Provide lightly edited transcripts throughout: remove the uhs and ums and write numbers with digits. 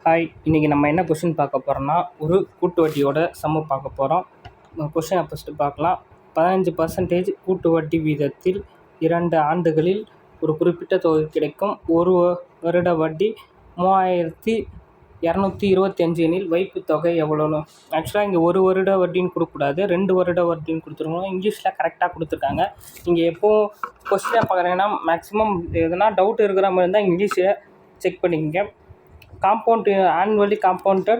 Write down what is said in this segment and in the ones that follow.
Hi, இன்றைக்கி நம்ம என்ன கொஷின் பார்க்க போகிறோம்னா, ஒரு கூட்டு வட்டியோட சம்மு பார்க்க போகிறோம். கொஷினை ஃபஸ்ட்டு பார்க்கலாம். 15% கூட்டு வட்டி வீதத்தில் 2 ஆண்டுகளில் ஒரு குறிப்பிட்ட தொகை கிடைக்கும். ஒரு வருட வட்டி 3225 எனில் வைப்பு தொகை எவ்வளோன்னு. ஆக்சுவலாக இங்கே ஒரு வருட வட்டின்னு கொடுக்கக்கூடாது, 2 வருட வட்டின்னு கொடுத்துருக்கணும். இங்கிலீஷில் கரெக்டாக கொடுத்துருக்காங்க. நீங்கள் எப்போது கொஸ்டினை பார்க்குறீங்கன்னா மேக்ஸிமம் எதுனா டவுட் இருக்கிற மாதிரி இருந்தால் இங்கிலீஷை செக் பண்ணிக்கங்க. Compound annually compounded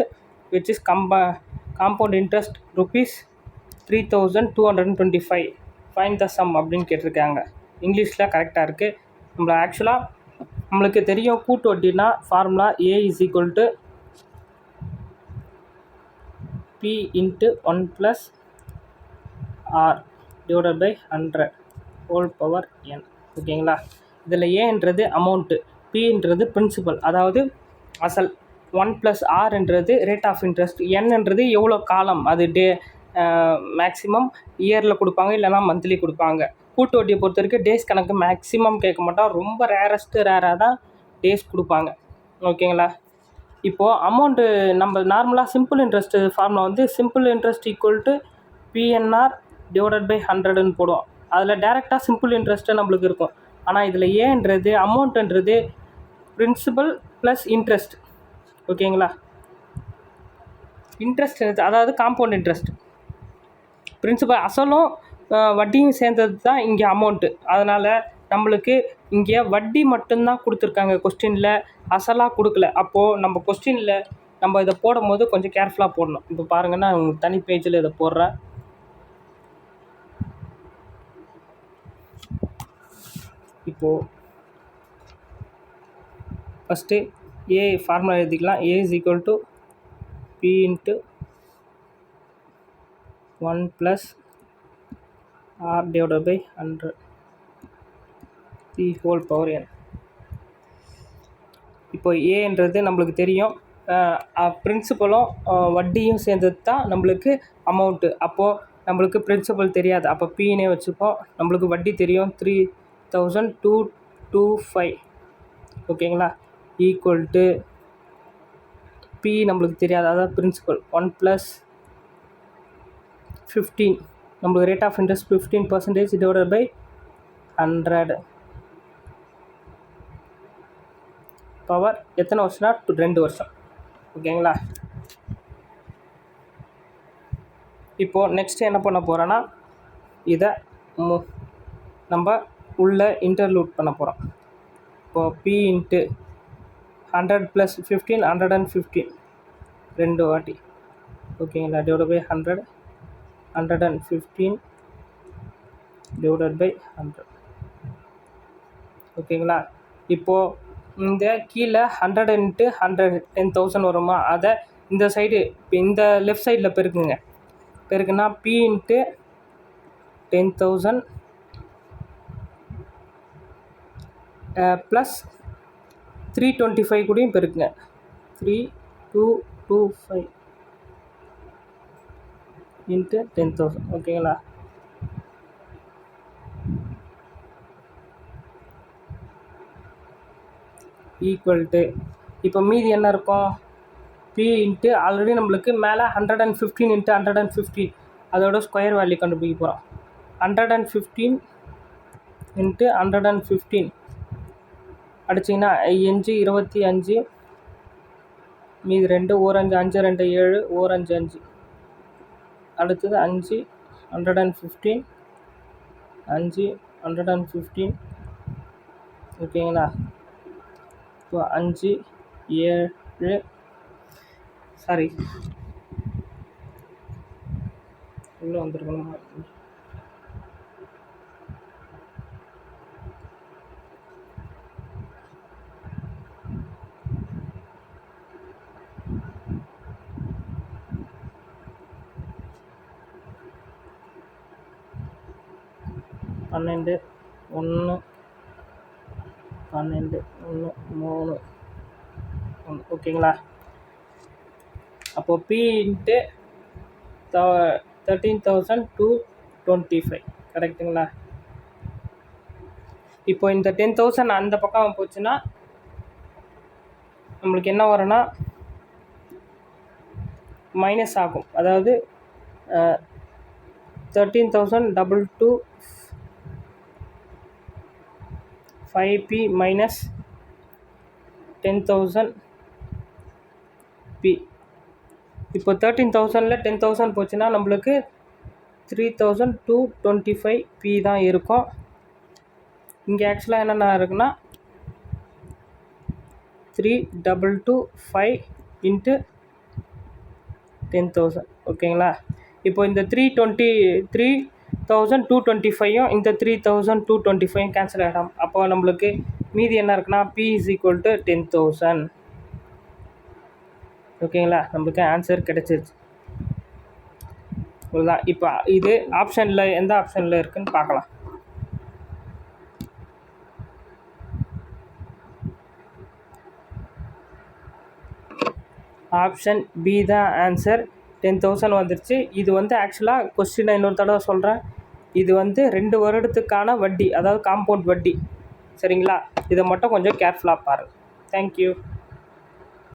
which is compound interest rupees 3225. Find the sum அப்படின்னு கேட்டிருக்காங்க. இங்கிலீஷில் கரெக்டாக இருக்குது. நம்மளுக்கு தெரியும் கூட்டு வட்டினா formula A is equal to P into 1 plus R divided by 100 whole power n. ஓகேங்களா? இதில் ஏன்றது அமௌண்ட்டு, Pன்றது பிரின்சிபல் அதாவது அசல், 1 + R ரேட் ஆஃப் இன்ட்ரெஸ்ட், என்னன்றது எவ்வளோ காலம், அது மேக்ஸிமம் இயரில் கொடுப்பாங்க, இல்லைனா மந்த்லி கொடுப்பாங்க. கூட்டு வட்டியை பொறுத்த வரைக்கும் டேஸ் கணக்கு மேக்ஸிமம் கேட்க மாட்டோம், ரொம்ப ரேராக தான் டேஸ் கொடுப்பாங்க. ஓகேங்களா? இப்போது அமௌண்ட்டு நம்ம நார்மலாக சிம்பிள் இன்ட்ரெஸ்ட் ஃபார்முலா வந்து simple interest equal to PNR divided by 100ன்னு போடுவோம். அதில் டேரெக்டாக சிம்பிள் இன்ட்ரெஸ்ட்டு நம்மளுக்கு இருக்கும். ஆனால் இதில் ஏன்றது அமௌண்ட்டுன்றது பிரின்சிபல் ப்ளஸ் இன்ட்ரெஸ்ட். ஓகேங்களா? இன்ட்ரெஸ்ட் அதாவது காம்பவுண்ட் இன்ட்ரெஸ்ட், பிரின்சிபல் அசலும் வட்டியும் சேர்ந்தது தான் இங்கே அமௌண்ட்டு. அதனால் நம்மளுக்கு இங்கே வட்டி மட்டும்தான் கொடுத்துருக்காங்க கொஸ்டினில், அசலாக கொடுக்கல. அப்போது நம்ம கொஸ்டினில் நம்ம இதை போடும் போது கொஞ்சம் கேர்ஃபுல்லாக போடணும். இப்போ பாருங்கன்னா உங்களுக்கு தனி பேஜில் இதை போடுறேன். இப்போது ஃபஸ்ட்டு A ஃபார்முலா எழுதிக்கலாம். A is equal to P into 1 plus R divided by 100 the whole power n. இப்போ ஏன்றது நம்மளுக்கு தெரியும், பிரின்சிபலும் வட்டியும் சேர்ந்தது தான் நம்மளுக்கு அமௌண்ட்டு. அப்போது நம்மளுக்கு பிரின்சிபல் தெரியாது, அப்போ Pனே வச்சுப்போம். நம்மளுக்கு வட்டி தெரியும் 3225. ஓகேங்களா? ஈக்குவல் டு P நம்மளுக்கு தெரியாது, அதாவது பிரின்சிபல் 1 + 15, நம்மளுக்கு rate of interest 15% divided by 100 power எத்தனை வருஷம்னா 2 வருஷம். ஓகேங்களா? இப்போது நெக்ஸ்ட்டு என்ன பண்ண போகிறோன்னா, இதை நம்ம உள்ளே இன்டர்லூட் பண்ண போகிறோம். இப்போது P இன்ட்டு 100 + 15 115 2 வாட்டி. ஓகேங்களா? Divide by 100 115 divide by 100. ஓகேங்களா? இப்போது இந்த கீழே 100 × 100 10,000 வருமா, அதை இந்த சைடு இப்போ இந்த லெஃப்ட் சைடில் பெருக்குன்னா P இன்ட்டு 10,000 ப்ளஸ் 325 கூடயும் பெருக்குங்க, 3225 இன்ட்டு 10,000. ஓகேங்களா? ஈக்குவல் டு இப்போ மீதி என்ன இருக்கும், P இன்ட்டு ஆல்ரெடி நம்மளுக்கு மேலே 115 × 115 அதோட ஸ்கொயர் வேல்யூ கண்டுபிடிக்க போகிறோம். 115 × 115 அடிச்சிங்கன்னா 5 25, மீதி 2 1 5 5 2 7 1 5 5, அடுத்தது 5 115 5 115. ஓகேங்களா? இப்போ 5 7 சாரி உள்ளே வந்துருக்கணும், 12 1 12 1 3 1. ஓகேங்களா? அப்போது P இன்ட்டு 13,225 கரெக்டுங்களா? இப்போ இந்த 10,000 அந்த பக்கம் போச்சுன்னா நம்மளுக்கு என்ன வரும்னா மைனஸ் ஆகும். அதாவது 13,225 5p மைனஸ் 10,000 p. இப்போ 13,000ல் 10,000 போச்சுன்னா நம்மளுக்கு 3,225 p தான் இருக்கும். இங்கே ஆக்சுவலாக என்னென்ன இருக்குன்னா 3,225 இன்ட்டு 10,000. ஓகேங்களா? இப்போ இந்த 3,225 இந்த 3,225 கேன்சல் ஆகிடும். அப்போ நம்மளுக்கு மீதி என்ன இருக்குன்னா p = 10,000. ஓகேங்களா? நம்மளுக்கு ஆன்சர் கிடச்சிருச்சு. இவ்வளோதான். இப்போ இது ஆப்ஷனில் எந்த ஆப்ஷனில் இருக்குதுன்னு பார்க்கலாம். ஆப்ஷன் பி தான் ஆன்சர். 10,000 வந்துருச்சு. இது வந்து ஆக்சுவலாக கொஸ்டினை இன்னொரு தடவை சொல்கிறேன். இது வந்து 2 வருடத்துக்கான வட்டி, அதாவது காம்பவுண்ட் வட்டி. சரிங்களா? இதை மட்டும் கொஞ்சம் கேர்ஃபுல்லாக பாருங்கள். தேங்க்யூ.